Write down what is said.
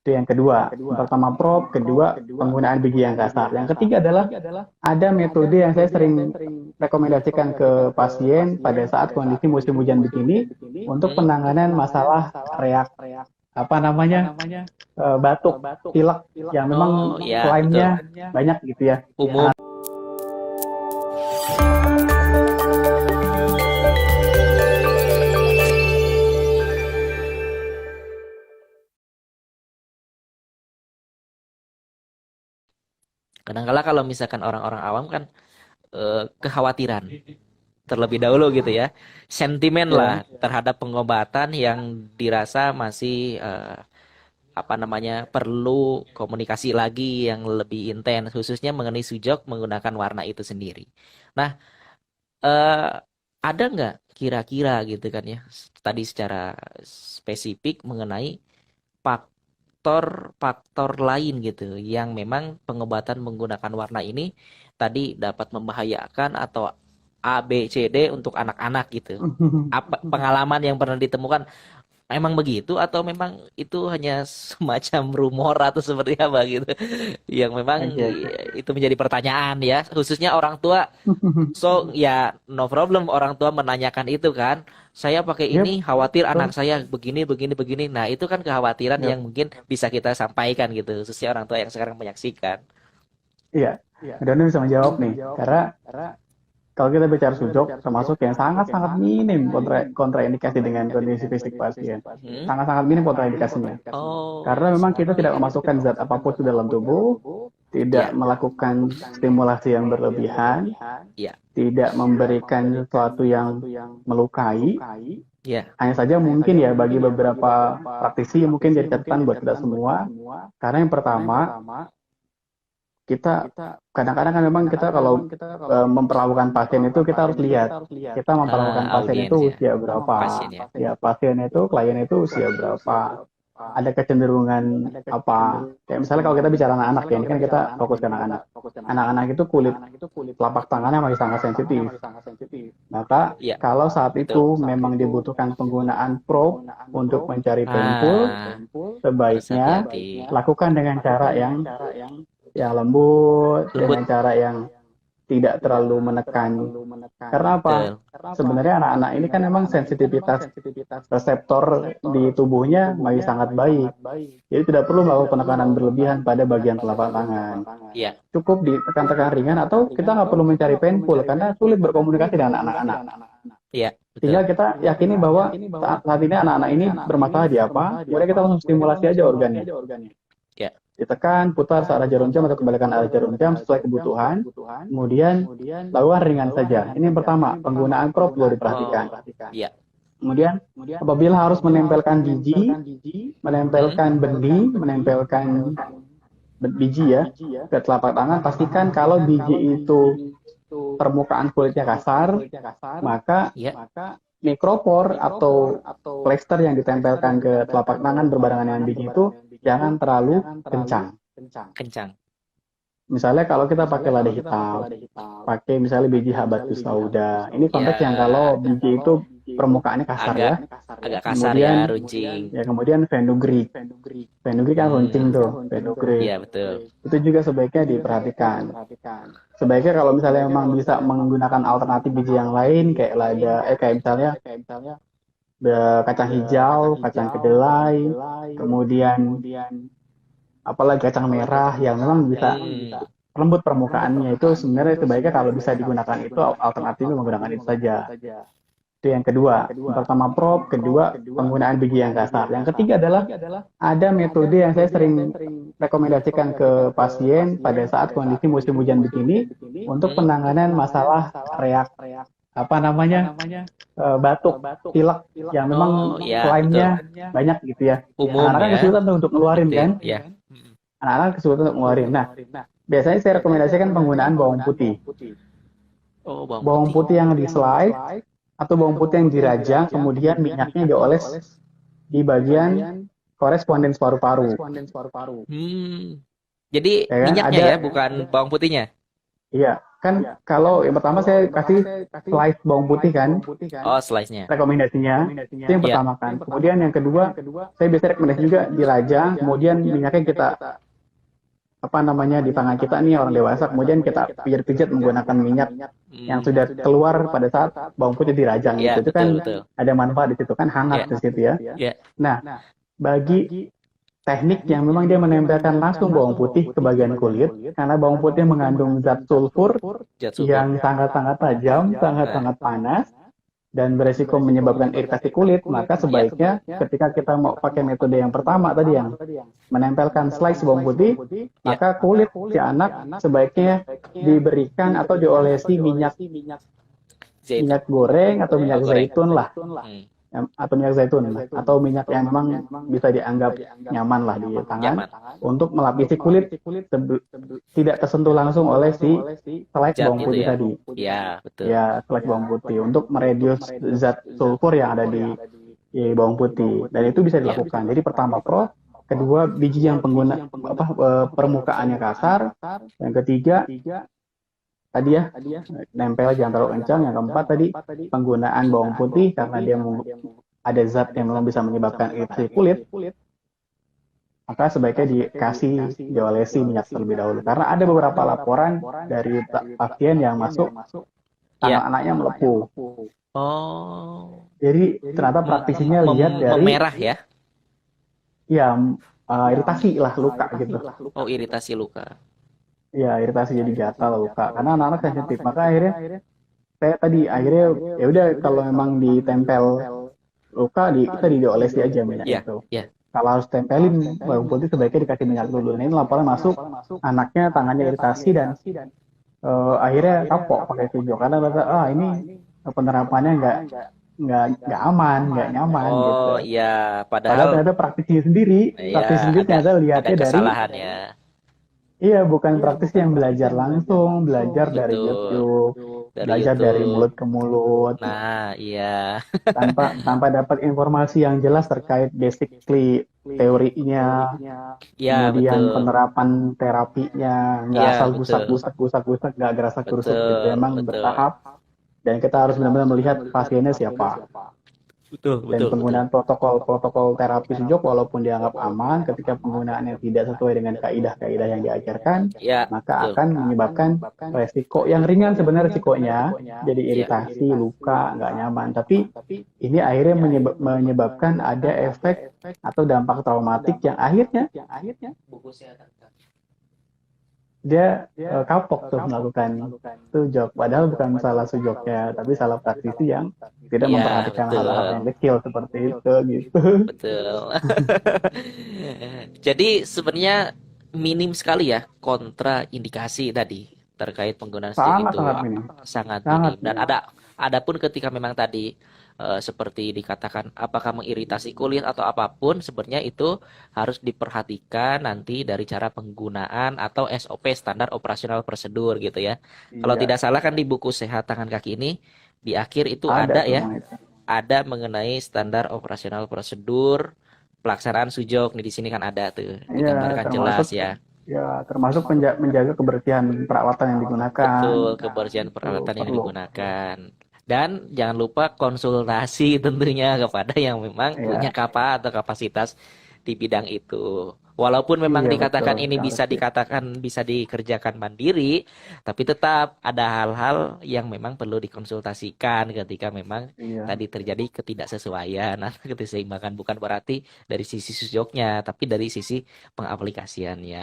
Itu yang kedua. Yang pertama prop, kedua penggunaan biji yang kasar. Yang ketiga adalah ada metode yang saya sering rekomendasikan ke pasien pada saat kondisi musim hujan begini untuk Hmm? penanganan masalah reak apa namanya batuk, pilek yang Oh memang ya, betul. klaimnya banyak gitu ya. Umum. Kadang-kala kalau misalkan orang-orang awam kan kekhawatiran terlebih dahulu gitu ya. Sentimen lah Ya. terhadap pengobatan yang dirasa masih apa namanya perlu komunikasi lagi yang lebih intens khususnya mengenai sujok menggunakan warna itu sendiri. Nah, eh, ada nggak kira-kira gitu kan ya tadi secara spesifik mengenai faktor-faktor lain gitu yang memang pengobatan menggunakan warna ini tadi dapat membahayakan atau A, B, C, D untuk anak-anak gitu. Apa pengalaman yang pernah ditemukan emang begitu atau memang itu hanya semacam rumor atau seperti apa gitu yang memang Oke, oke. itu menjadi pertanyaan ya khususnya orang tua. So ya no problem orang tua menanyakan itu kan. Saya pakai ini Yep, khawatir anak betul. saya begini begini begini. Nah, itu kan kekhawatiran yang Yep. mungkin bisa kita sampaikan gitu, khususnya orang tua yang sekarang menyaksikan. Iya. Doni bisa menjawab nih, karena kalau kita bicara sujok, termasuk yang sangat-sangat minim kontraindikasi dengan kondisi fisik pasien. Hmm? Sangat-sangat minim kontraindikasinya. Oh, Karena memang kita tidak memasukkan zat apapun ke dalam tubuh, tidak ya, melakukan stimulasi yang berlebihan, ya, tidak memberikan sesuatu yang melukai. ya, Hanya saja mungkin ya bagi beberapa praktisi mungkin jadi catatan buat kita semua. Karena yang pertama, kita kadang-kadang kan memang kita kalau memperlakukan pasien itu kita harus lihat kita memperlakukan pasien itu audiens ya, usia berapa, pasien ya. ya pasien itu klien itu usia berapa, ada kecenderungan apa, kayak misalnya kalau kita bicara anak-anak ya, ini kan kita fokus ke anak-anak. Anak-anak itu kulit telapak tangannya masih sangat sensitif, maka Ya, kalau saat betul. itu memang dibutuhkan penggunaan probe untuk mencari painful, Ah, harus sebaiknya hati-hati. lakukan dengan cara yang lembut, Lembut, dengan cara yang tidak terlalu menekan. Karena apa? betul. Sebenarnya anak-anak ini kan memang sensitivitas reseptor di tubuhnya masih sangat baik. Jadi tidak perlu melakukan penekanan berlebihan pada bagian telapak tangan. Iya, Cukup ditekan-tekan ringan atau kita nggak perlu mencari painful karena sulit berkomunikasi dengan anak-anak. iya, betul. Tinggal kita yakini bahwa saat ini anak-anak ini bermasalah di apa, kemudian kita langsung stimulasi aja organnya. Ya, Ditekan, putar searah jarum jam atau kebalikan arah jarum jam sesuai kebutuhan. Kemudian lakukan ringan saja. Ini yang pertama, penggunaan prop perlu diperhatikan. oh, iya. Kemudian apabila harus menempelkan biji, Hmm? menempelkan benih, menempelkan biji ya ke telapak tangan, pastikan kalau biji itu permukaan kulitnya kasar, maka Iya, mikropor atau plester yang ditempelkan ke telapak tangan berbarengan dengan biji itu jangan terlalu kencang. kencang. Misalnya kalau kita pakai lada hitam, pakai misalnya biji habatus sauda. Ini konteks yang kalau Ya, biji itu permukaannya kasar agak ya. agak kasar ya, Kemudian runcing. kemudian fenugreek. Fenugreek kan runcing Hmm, tuh, fenugreek. iya betul. Itu juga sebaiknya diperhatikan. Sebaiknya kalau misalnya memang bisa menggunakan alternatif biji yang lain kayak lada, kayak misalnya kacang hijau, kacang kedelai, kemudian apalagi kacang merah yang memang bisa Hmm, lembut permukaannya, itu sebenarnya sebaiknya kalau bisa digunakan itu alternatifnya menggunakan itu saja. Itu yang kedua. Yang pertama prop, kedua penggunaan biji yang kasar. Yang ketiga adalah ada metode yang saya sering rekomendasikan ke pasien pada saat kondisi musim hujan begini untuk hmm. penanganan masalah reak apa namanya batuk, pilek yang Oh memang ya, betul. klaimnya banyak gitu ya. Umum Anak-anak kan ya, kesulitan tuh untuk ngeluarin seperti kan. ya. Anak-anak kesulitan untuk ngeluarin. Nah, biasanya saya rekomendasikan penggunaan bawang putih. Oh, bawang Bawang putih. putih yang di slice atau bawang putih yang dirajang, kemudian minyaknya dioles di bagian koresponden paru-paru. Hmm. Jadi Ya kan? minyaknya Ada, ya, bukan bawang putihnya. iya. kan kalau yang pertama saya kasih slice bawang putih kan, Oh, slice-nya. rekomendasinya. Itu yang Ya. pertama kan. Kemudian yang kedua, saya biasa rekomendasi juga dirajang, kemudian minyaknya kita apa namanya di tangan kita nih orang dewasa, kemudian kita pijat-pijat menggunakan minyak yang Hmm. sudah keluar pada saat bawang putih dirajang Ya, itu betul, kan betul. ada manfaat di situ kan, hangat Ya, di situ ya. ya. Nah, bagi teknik yang memang dia menempelkan langsung bawang putih ke bagian kulit, karena bawang putih mengandung zat sulfur Zat sulfur. yang sangat-sangat tajam, Nah, sangat-sangat panas, dan beresiko menyebabkan iritasi kulit, maka ya. sebaiknya ketika kita mau pakai metode yang pertama tadi yang menempelkan slice bawang putih, Ya. maka kulit si anak sebaiknya diberikan atau diolesi minyak Zaitun. minyak goreng atau minyak Oh, goreng. zaitun lah, Hmm. atau minyak zaitun lah, atau minyak yang memang bisa dianggap nyaman lah di tangan Nyaman. untuk melapisi kulit tidak tersentuh langsung oleh si selai Zat bawang itu putih ya. tadi. Ya, betul. Ya, selai bawang putih untuk meredius zat sulfur yang ada di bawang putih, dan itu bisa Ya. dilakukan. Jadi pertama pro, kedua biji yang permukaannya kasar, yang ketiga tadi ya nempel jangan terlalu kencang, yang keempat tadi penggunaan bawang putih karena dia ada zat yang memang bisa menyebabkan iritasi kulit, maka sebaiknya diolesi minyak terlebih dahulu karena ada beberapa laporan dari pasien yang masuk Ya. tangan anaknya melepuh. Oh, Jadi ternyata praktisinya lihat dari memerah ya. ya iritasi lah, luka gitu. Oh, iritasi luka. Ya, iritasi jadi gatal, luka karena anak-anak sensitif. Maka akhirnya saya tadi ya udah kalau memang ditempel luka kita diolesi aja minyak Ya, itu. ya. Kalau harus tempelin bawang putih sebaiknya dikasih minyak dulu. Nah, ini laporan masuk anaknya tangannya iritasi dan akhirnya kapok pakai video karena rasa ini penerapannya nggak aman, nggak nyaman gitu. Oh, iya, Padahal padahal ternyata praktisi sendiri ya ternyata ada lihatnya dari kesalahan ya. iya, bukan praktisi yang belajar langsung, belajar dari Betul. YouTube, Dari belajar dari YouTube. mulut ke mulut, Nah, iya. tanpa dapat informasi yang jelas terkait basically teorinya, Ya, kemudian betul. penerapan terapinya, nggak Ya, asal betul. gusak, nggak gerasak gerusuk gitu, Betul, emang betul. bertahap, dan kita harus benar-benar melihat pasiennya siapa. Betul, Dan betul, betul. penggunaan protokol terapi sujok walaupun dianggap aman, ketika penggunaannya tidak sesuai dengan kaidah-kaidah yang diajarkan, Ya, maka betul. akan menyebabkan resiko yang ringan sebenarnya resikonya, jadi Ya. iritasi, luka, nggak nyaman. Tapi ini akhirnya menyebabkan ada efek atau dampak traumatik yang akhirnya dia kapok tuh melakukan sujok. Padahal bukan salah sujoknya, tapi salah praktisi yang tidak Ya, memperhatikan betul. hal-hal yang kecil seperti itu gitu. Betul. Jadi sebenarnya minim sekali ya kontraindikasi tadi terkait penggunaan sujak itu Sangat-sangat minim. sangat Sangat minim. Dan minim. adapun ketika memang tadi seperti dikatakan apakah mengiritasi kulit atau apapun, sebenarnya itu harus diperhatikan nanti dari cara penggunaan atau SOP standar operasional prosedur gitu ya. Kalau Iya, tidak salah kan di buku Sehat Tangan Kaki ini di akhir itu ada ada ya, semua itu. ada mengenai standar operasional prosedur pelaksanaan sujok. Nih di sini kan ada tuh Iya, digambarkan termasuk jelas ya. termasuk menjaga kebersihan perawatan yang digunakan. Betul, kebersihan Itu peralatan yang perlu. digunakan. Dan jangan lupa konsultasi tentunya kepada yang memang punya Iya, atau kapasitas di bidang itu. Walaupun memang iya betul dikatakan ini sekali bisa sih. dikatakan bisa dikerjakan mandiri, tapi tetap ada hal-hal yang memang perlu dikonsultasikan ketika memang Iya, tadi terjadi ketidaksesuaian atau keseimbangan, bukan berarti dari sisi sujoknya, tapi dari sisi pengaplikasiannya.